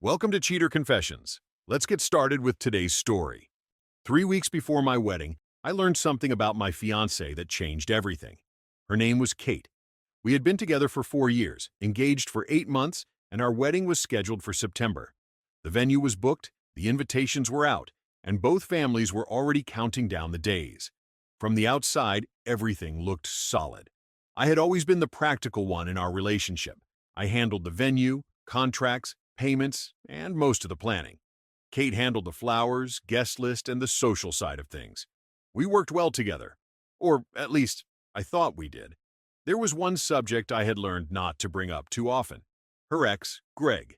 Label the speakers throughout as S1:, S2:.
S1: Welcome to Cheater Confessions. Let's get started with today's story. 3 weeks before my wedding, I learned something about my fiancée that changed everything. Her name was Kate. We had been together for 4 years, engaged for 8 months, and our wedding was scheduled for September. The venue was booked, the invitations were out, and both families were already counting down the days. From the outside, everything looked solid. I had always been the practical one in our relationship. I handled the venue, contracts, payments, and most of the planning. Kate handled the flowers, guest list, and the social side of things. We worked well together. Or, at least, I thought we did. There was one subject I had learned not to bring up too often. Her ex, Greg.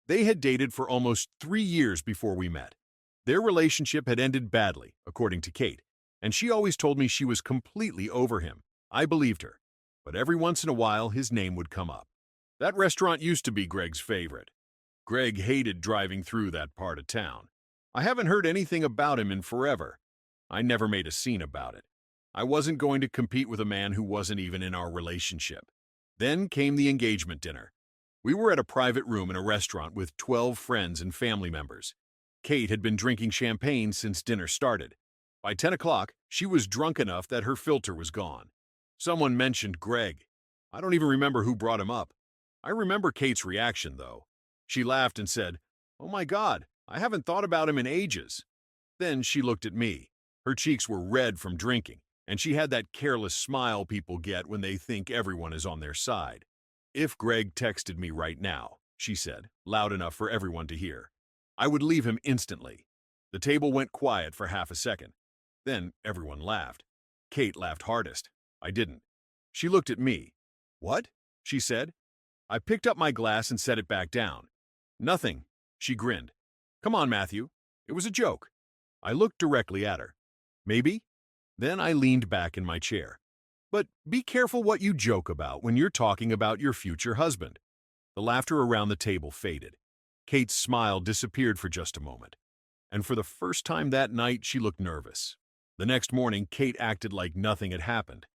S1: They had dated for almost 3 years before we met. Their relationship had ended badly, according to Kate, and she always told me she was completely over him. I believed her. But every once in a while, his name would come up. That restaurant used to be Greg's favorite. Greg hated driving through that part of town. I haven't heard anything about him in forever. I never made a scene about it. I wasn't going to compete with a man who wasn't even in our relationship. Then came the engagement dinner. We were at a private room in a restaurant with 12 friends and family members. Kate had been drinking champagne since dinner started. By 10 o'clock, she was drunk enough that her filter was gone. Someone mentioned Greg. I don't even remember who brought him up. I remember Kate's reaction, though. She laughed and said, "Oh my God, I haven't thought about him in ages." Then she looked at me. Her cheeks were red from drinking, and she had that careless smile people get when they think everyone is on their side. "If Greg texted me right now," she said, loud enough for everyone to hear, "I would leave him instantly." The table went quiet for half a second. Then everyone laughed. Kate laughed hardest. I didn't. She looked at me. "What?" she said. I picked up my glass and set it back down. "Nothing," she grinned. "Come on, Matthew. It was a joke." I looked directly at her. "Maybe?" Then I leaned back in my chair. "But be careful what you joke about when you're talking about your future husband." The laughter around the table faded. Kate's smile disappeared for just a moment. And for the first time that night, she looked nervous. The next morning, Kate acted like nothing had happened.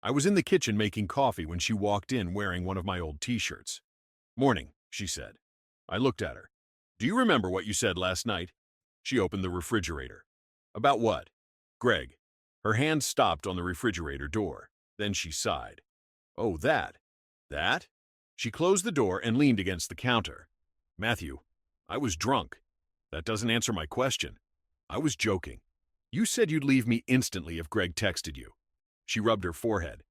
S1: I was in the kitchen making coffee when she walked in wearing one of my old t-shirts. "Morning," she said. I looked at her. "Do you remember what you said last night?" She opened the refrigerator. "About what?" "Greg." Her hand stopped on the refrigerator door. Then she sighed. "Oh, that. That?" She closed the door and leaned against the counter. "Matthew, I was drunk. That doesn't answer my question. I was joking. You said you'd leave me instantly if Greg texted you." She rubbed her forehead.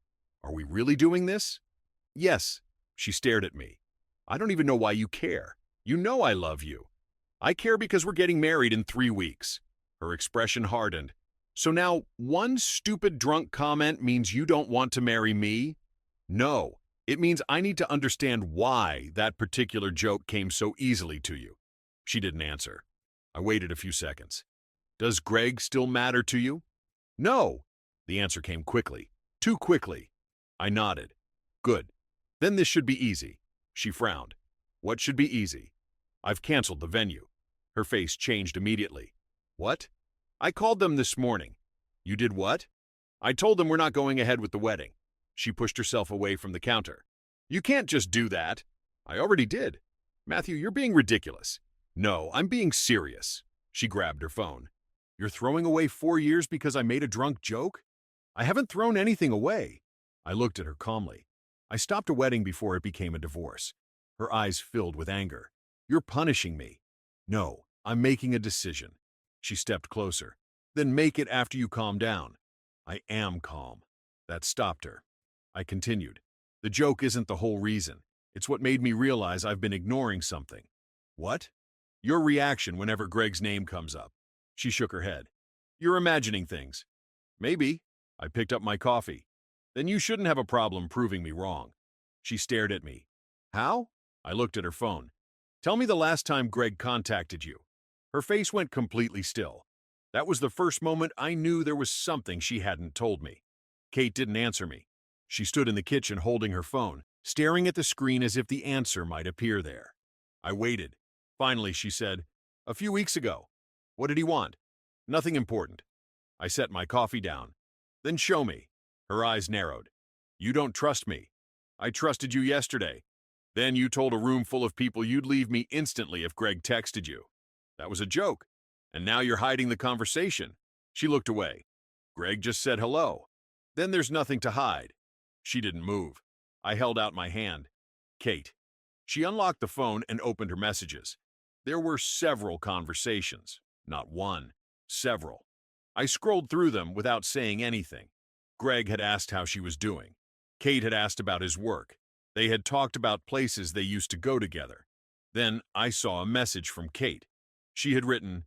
S1: "Are we really doing this?" "Yes." She stared at me. "I don't even know why you care. You know I love you." "I care because we're getting married in 3 weeks." Her expression hardened. "So now, one stupid drunk comment means you don't want to marry me?" "No. It means I need to understand why that particular joke came so easily to you." She didn't answer. I waited a few seconds. "Does Greg still matter to you?" "No." The answer came quickly. Too quickly. I nodded. "Good. Then this should be easy." She frowned. "What should be easy?" "I've canceled the venue." Her face changed immediately. "What?" "I called them this morning." "You did what?" "I told them we're not going ahead with the wedding." She pushed herself away from the counter. "You can't just do that." "I already did." "Matthew, you're being ridiculous." "No, I'm being serious." She grabbed her phone. "You're throwing away 4 years because I made a drunk joke?" "I haven't thrown anything away." I looked at her calmly. "I stopped a wedding before it became a divorce." Her eyes filled with anger. "You're punishing me." "No, I'm making a decision." She stepped closer. "Then make it after you calm down." "I am calm." That stopped her. I continued. "The joke isn't the whole reason. It's what made me realize I've been ignoring something." "What?" "Your reaction whenever Greg's name comes up." She shook her head. "You're imagining things." "Maybe." I picked up my coffee. "Then you shouldn't have a problem proving me wrong." She stared at me. "How?" I looked at her phone. "Tell me the last time Greg contacted you." Her face went completely still. That was the first moment I knew there was something she hadn't told me. Kate didn't answer me. She stood in the kitchen holding her phone, staring at the screen as if the answer might appear there. I waited. Finally, she said, "A few weeks ago." "What did he want?" "Nothing important." I set my coffee down. "Then show me." Her eyes narrowed. "You don't trust me." "I trusted you yesterday." Then you told a room full of people you'd leave me instantly if Greg texted you. That was a joke. And now you're hiding the conversation. She looked away. Greg just said hello. Then there's nothing to hide. She didn't move. I held out my hand. Kate. She unlocked the phone and opened her messages. There were several conversations. Not one. Several. I scrolled through them without saying anything. Greg had asked how she was doing. Kate had asked about his work. They had talked about places they used to go together. Then I saw a message from Kate. She had written,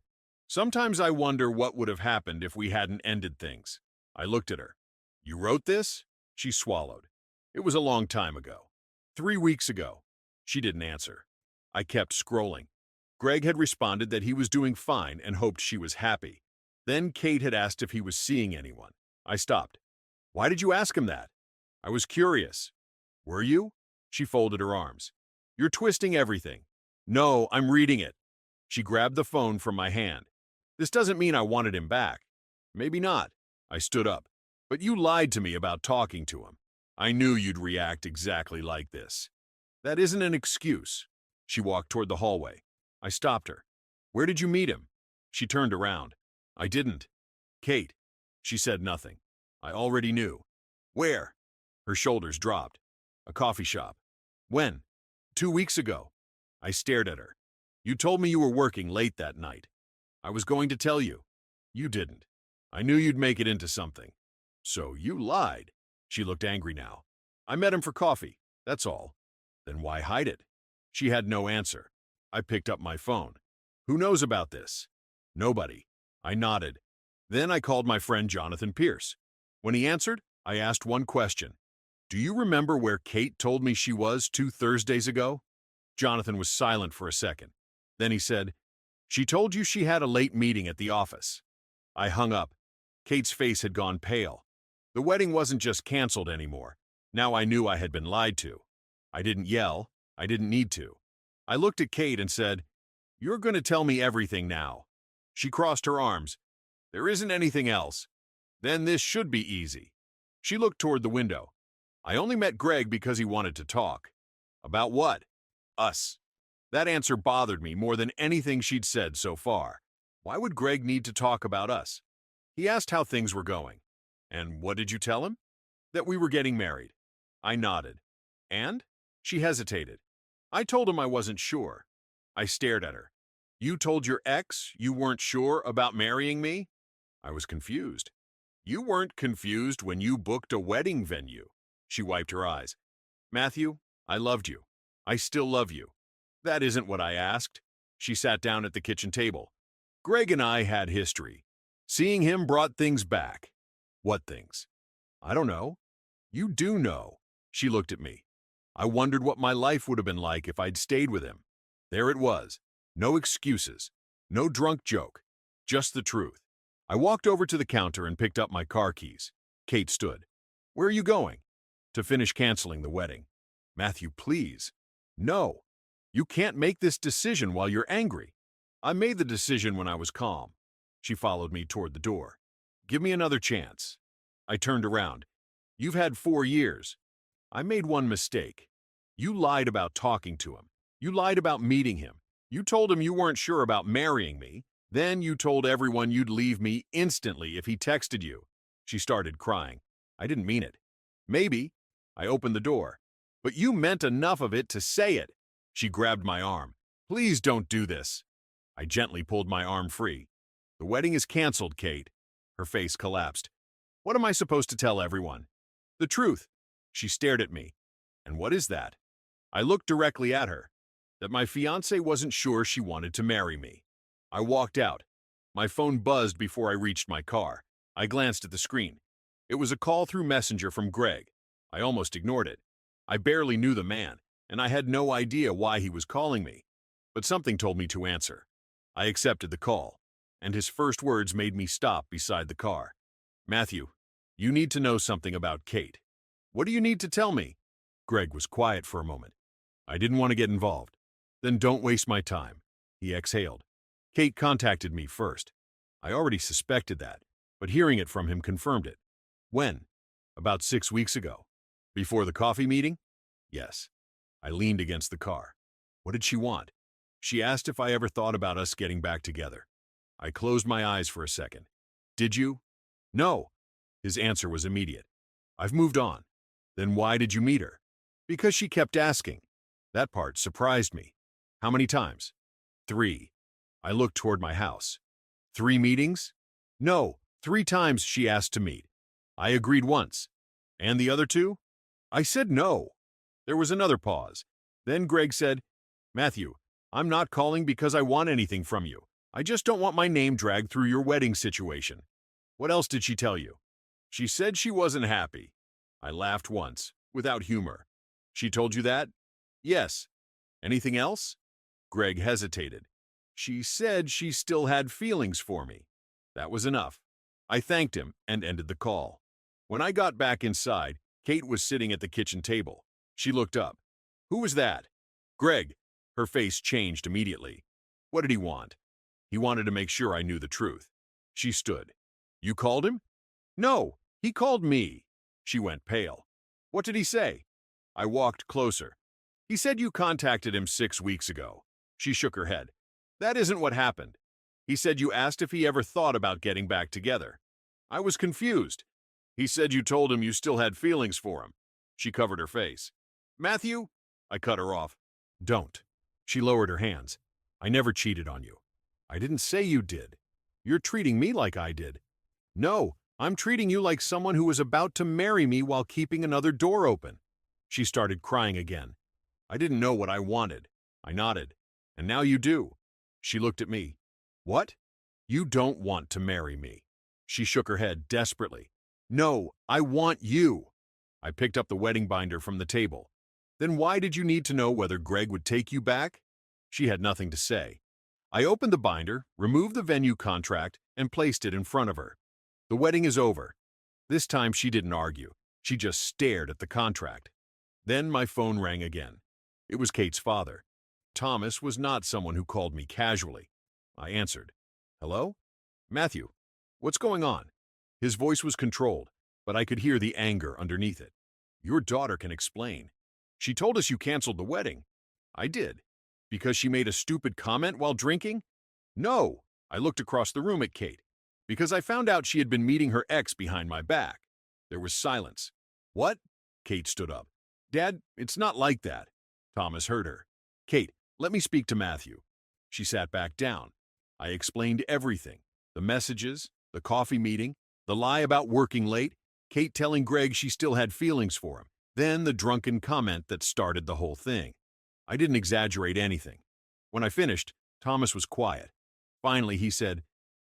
S1: "Sometimes I wonder what would have happened if we hadn't ended things." I looked at her. "You wrote this?" She swallowed. "It was a long time ago. 3 weeks ago." She didn't answer. I kept scrolling. Greg had responded that he was doing fine and hoped she was happy. Then Kate had asked if he was seeing anyone. I stopped. "Why did you ask him that?" "I was curious." "Were you?" She folded her arms. "You're twisting everything." "No, I'm reading it." She grabbed the phone from my hand. "This doesn't mean I wanted him back." "Maybe not." I stood up. "But you lied to me about talking to him. I knew you'd react exactly like this." "That isn't an excuse." She walked toward the hallway. I stopped her. "Where did you meet him?" She turned around. "I didn't." "Kate." She said nothing. I already knew. "Where?" Her shoulders dropped. "A coffee shop." "When?" 2 weeks ago." I stared at her. "You told me you were working late that night." "I was going to tell you." "You didn't." "I knew you'd make it into something." "So you lied." She looked angry now. "I met him for coffee, that's all." "Then why hide it?" She had no answer. I picked up my phone. "Who knows about this?" "Nobody." I nodded. Then I called my friend Jonathan Pierce. When he answered, I asked one question. "Do you remember where Kate told me she was 2 Thursdays ago?" Jonathan was silent for a second. Then he said, "She told you she had a late meeting at the office." I hung up. Kate's face had gone pale. The wedding wasn't just canceled anymore. Now I knew I had been lied to. I didn't yell. I didn't need to. I looked at Kate and said, "You're going to tell me everything now." She crossed her arms. "There isn't anything else." "Then this should be easy." She looked toward the window. "I only met Greg because he wanted to talk." "About what?" "Us." That answer bothered me more than anything she'd said so far. Why would Greg need to talk about us? He asked how things were going. "And what did you tell him?" "That we were getting married." I nodded. "And?" She hesitated. "I told him I wasn't sure." I stared at her. "You told your ex you weren't sure about marrying me?" I was confused. "You weren't confused when you booked a wedding venue." She wiped her eyes. "Matthew, I loved you. I still love you." "That isn't what I asked." She sat down at the kitchen table. "Greg and I had history. Seeing him brought things back." "What things?" "I don't know." "You do know." She looked at me. I wondered what my life would have been like if I'd stayed with him. There it was. No excuses. No drunk joke. Just the truth. I walked over to the counter and picked up my car keys. Kate stood. "Where are you going?" "To finish canceling the wedding." "Matthew, please." "No. You can't make this decision while you're angry." "I made the decision when I was calm." She followed me toward the door. "Give me another chance." I turned around. "You've had 4 years." "I made one mistake." "You lied about talking to him. You lied about meeting him. You told him you weren't sure about marrying me. Then you told everyone you'd leave me instantly if he texted you." She started crying. "I didn't mean it." "Maybe." I opened the door. "But you meant enough of it to say it." She grabbed my arm. "Please don't do this." I gently pulled my arm free. "The wedding is canceled, Kate." Her face collapsed. "What am I supposed to tell everyone?" "The truth." She stared at me. "And what is that?" I looked directly at her. "That my fiancée wasn't sure she wanted to marry me." I walked out. My phone buzzed before I reached my car. I glanced at the screen. It was a call through Messenger from Greg. I almost ignored it. I barely knew the man, and I had no idea why he was calling me. But something told me to answer. I accepted the call, and his first words made me stop beside the car. "Matthew, you need to know something about Kate." "What do you need to tell me?" Greg was quiet for a moment. I didn't want to get involved. "Then don't waste my time." He exhaled. "Kate contacted me first." I already suspected that, but hearing it from him confirmed it. "When?" "About 6 weeks ago." "Before the coffee meeting?" "Yes." I leaned against the car. What did she want? She asked if I ever thought about us getting back together. I closed my eyes for a second. Did you? No. His answer was immediate. I've moved on. Then why did you meet her? Because she kept asking. That part surprised me. How many times? 3. I looked toward my house. 3 meetings? No, 3 times she asked to meet. I agreed once. And the other 2? I said no. There was another pause. Then Greg said, Matthew, I'm not calling because I want anything from you. I just don't want my name dragged through your wedding situation. What else did she tell you? She said she wasn't happy. I laughed once, without humor. She told you that? Yes. Anything else? Greg hesitated. She said she still had feelings for me. That was enough. I thanked him and ended the call. When I got back inside, Kate was sitting at the kitchen table. She looked up. Who was that? Greg. Her face changed immediately. What did he want? He wanted to make sure I knew the truth. She stood. You called him? No, he called me. She went pale. What did he say? I walked closer. He said you contacted him 6 weeks ago. She shook her head. That isn't what happened. He said you asked if he ever thought about getting back together. I was confused. He said you told him you still had feelings for him. She covered her face. Matthew? I cut her off. Don't. She lowered her hands. I never cheated on you. I didn't say you did. You're treating me like I did. No, I'm treating you like someone who was about to marry me while keeping another door open. She started crying again. I didn't know what I wanted. I nodded. And now you do. She looked at me. What? You don't want to marry me. She shook her head desperately. No, I want you. I picked up the wedding binder from the table. Then why did you need to know whether Greg would take you back? She had nothing to say. I opened the binder, removed the venue contract, and placed it in front of her. The wedding is over. This time she didn't argue. She just stared at the contract. Then my phone rang again. It was Kate's father. Thomas was not someone who called me casually. I answered. Hello? Matthew, what's going on? His voice was controlled, but I could hear the anger underneath it. Your daughter can explain. She told us you canceled the wedding. I did. Because she made a stupid comment while drinking? No. I looked across the room at Kate. Because I found out she had been meeting her ex behind my back. There was silence. What? Kate stood up. Dad, it's not like that. Thomas heard her. Kate, let me speak to Matthew. She sat back down. I explained everything. The messages, the coffee meeting, the lie about working late, Kate telling Greg she still had feelings for him, then the drunken comment that started the whole thing. I didn't exaggerate anything. When I finished, Thomas was quiet. Finally, he said,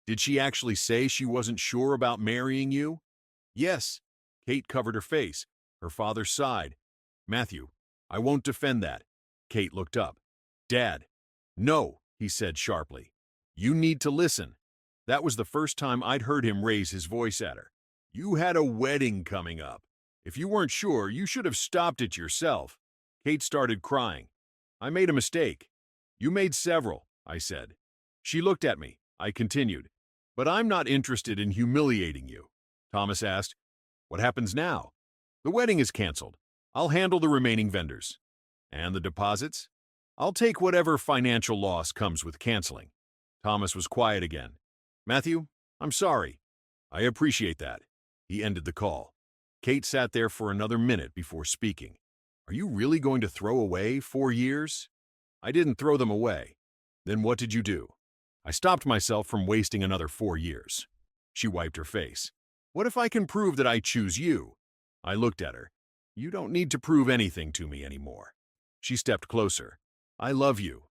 S1: Did she actually say she wasn't sure about marrying you? Yes. Kate covered her face. Her father sighed. Matthew, I won't defend that. Kate looked up. Dad. No, he said sharply. You need to listen. That was the first time I'd heard him raise his voice at her. You had a wedding coming up. If you weren't sure, you should have stopped it yourself. Kate started crying. I made a mistake. You made several, I said. She looked at me. I continued. But I'm not interested in humiliating you. Thomas asked, What happens now? The wedding is canceled. I'll handle the remaining vendors. And the deposits? I'll take whatever financial loss comes with canceling. Thomas was quiet again. Matthew, I'm sorry. I appreciate that. He ended the call. Kate sat there for another minute before speaking. Are you really going to throw away 4 years? I didn't throw them away. Then what did you do? I stopped myself from wasting another 4 years. She wiped her face. What if I can prove that I choose you? I looked at her. You don't need to prove anything to me anymore. She stepped closer. I love you.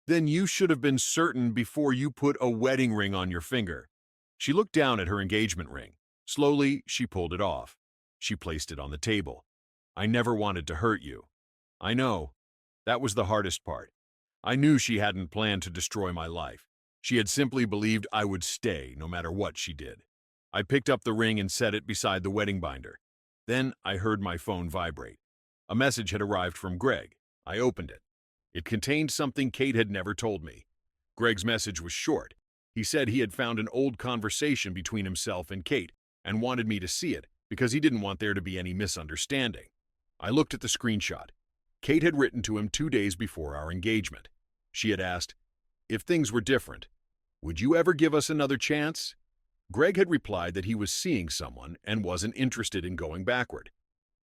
S1: Then you should have been certain before you put a wedding ring on your finger. She looked down at her engagement ring. Slowly, she pulled it off. She placed it on the table. I never wanted to hurt you. I know. That was the hardest part. I knew she hadn't planned to destroy my life. She had simply believed I would stay no matter what she did. I picked up the ring and set it beside the wedding binder. Then I heard my phone vibrate. A message had arrived from Greg. I opened it. It contained something Kate had never told me. Greg's message was short. He said he had found an old conversation between himself and Kate and wanted me to see it because he didn't want there to be any misunderstanding. I looked at the screenshot. Kate had written to him 2 days before our engagement. She had asked, "If things were different, would you ever give us another chance?" Greg had replied that he was seeing someone and wasn't interested in going backward.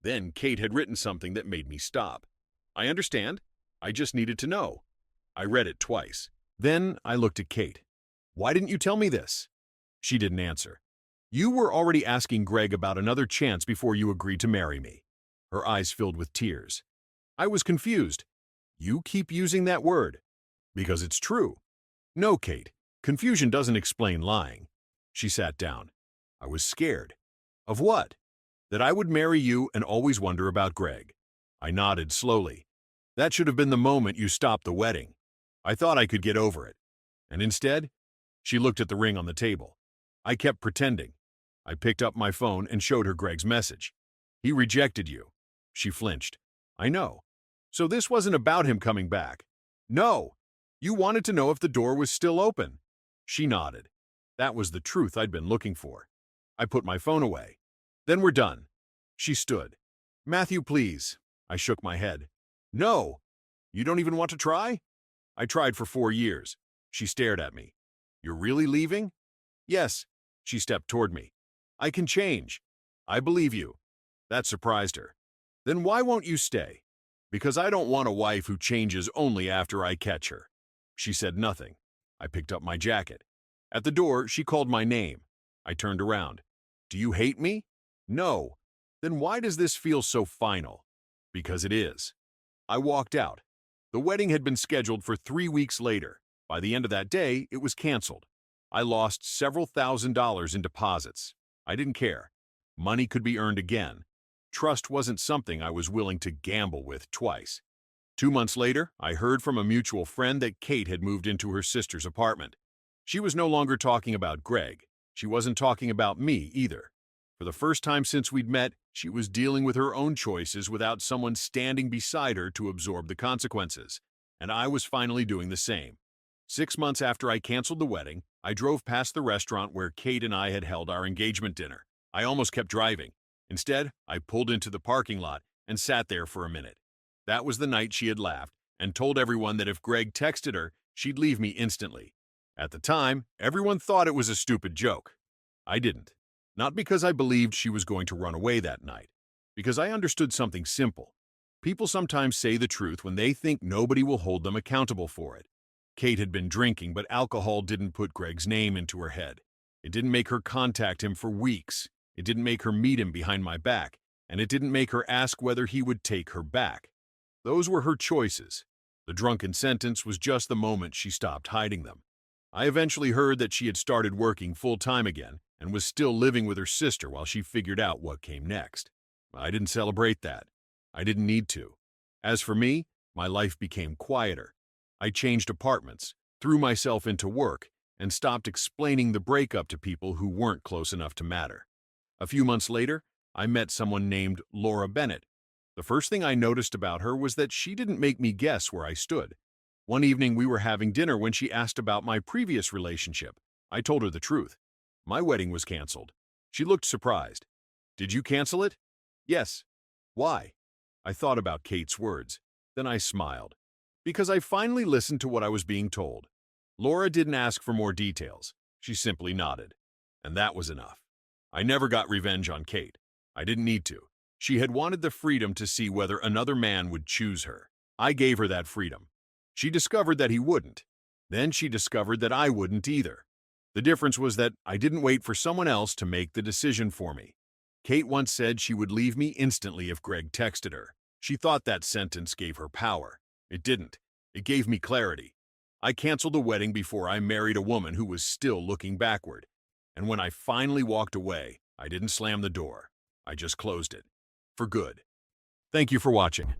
S1: Then Kate had written something that made me stop. "I understand. I just needed to know." I read it twice. Then I looked at Kate. "Why didn't you tell me this?" She didn't answer. "You were already asking Greg about another chance before you agreed to marry me." Her eyes filled with tears. I was confused. "You keep using that word." "Because it's true." "No, Kate. Confusion doesn't explain lying." She sat down. I was scared. "Of what?" "That I would marry you and always wonder about Greg." I nodded slowly. "That should have been the moment you stopped the wedding. I thought I could get over it. And instead?" She looked at the ring on the table. "I kept pretending." I picked up my phone and showed her Greg's message. "He rejected you." She flinched. "I know. So this wasn't about him coming back." "No. You wanted to know if the door was still open." She nodded. That was the truth I'd been looking for. I put my phone away. "Then we're done." She stood. "Matthew, please." I shook my head. "No. You don't even want to try?" "I tried for 4 years." She stared at me. "You're really leaving?" "Yes." She stepped toward me. "I can change." "I believe you." That surprised her. "Then why won't you stay?" "Because I don't want a wife who changes only after I catch her." She said nothing. I picked up my jacket. At the door, she called my name. I turned around. "Do you hate me?" "No." "Then why does this feel so final?" "Because it is." I walked out. The wedding had been scheduled for 3 weeks later. By the end of that day, it was canceled. I lost several $1,000s in deposits. I didn't care. Money could be earned again. Trust wasn't something I was willing to gamble with twice. 2 months later, I heard from a mutual friend that Kate had moved into her sister's apartment. She was no longer talking about Greg. She wasn't talking about me either. For the first time since we'd met, she was dealing with her own choices without someone standing beside her to absorb the consequences. And I was finally doing the same. 6 months after I canceled the wedding, I drove past the restaurant where Kate and I had held our engagement dinner. I almost kept driving. Instead, I pulled into the parking lot and sat there for a minute. That was the night she had laughed and told everyone that if Greg texted her, she'd leave me instantly. At the time, everyone thought it was a stupid joke. I didn't. Not because I believed she was going to run away that night. Because I understood something simple. People sometimes say the truth when they think nobody will hold them accountable for it. Kate had been drinking, but alcohol didn't put Greg's name into her head. It didn't make her contact him for weeks. It didn't make her meet him behind my back. And it didn't make her ask whether he would take her back. Those were her choices. The drunken sentence was just the moment she stopped hiding them. I eventually heard that she had started working full-time again and was still living with her sister while she figured out what came next. I didn't celebrate that. I didn't need to. As for me, my life became quieter. I changed apartments, threw myself into work, and stopped explaining the breakup to people who weren't close enough to matter. A few months later, I met someone named Laura Bennett. The first thing I noticed about her was that she didn't make me guess where I stood. One evening we were having dinner when she asked about my previous relationship. I told her the truth. My wedding was canceled. She looked surprised. "Did you cancel it?" "Yes." "Why?" I thought about Kate's words. Then I smiled. "Because I finally listened to what I was being told." Laura didn't ask for more details. She simply nodded. And that was enough. I never got revenge on Kate. I didn't need to. She had wanted the freedom to see whether another man would choose her. I gave her that freedom. She discovered that he wouldn't. Then she discovered that I wouldn't either. The difference was that I didn't wait for someone else to make the decision for me. Kate once said she would leave me instantly if Greg texted her. She thought that sentence gave her power. It didn't. It gave me clarity. I canceled the wedding before I married a woman who was still looking backward. And when I finally walked away, I didn't slam the door. I just closed it. For good. Thank you for watching.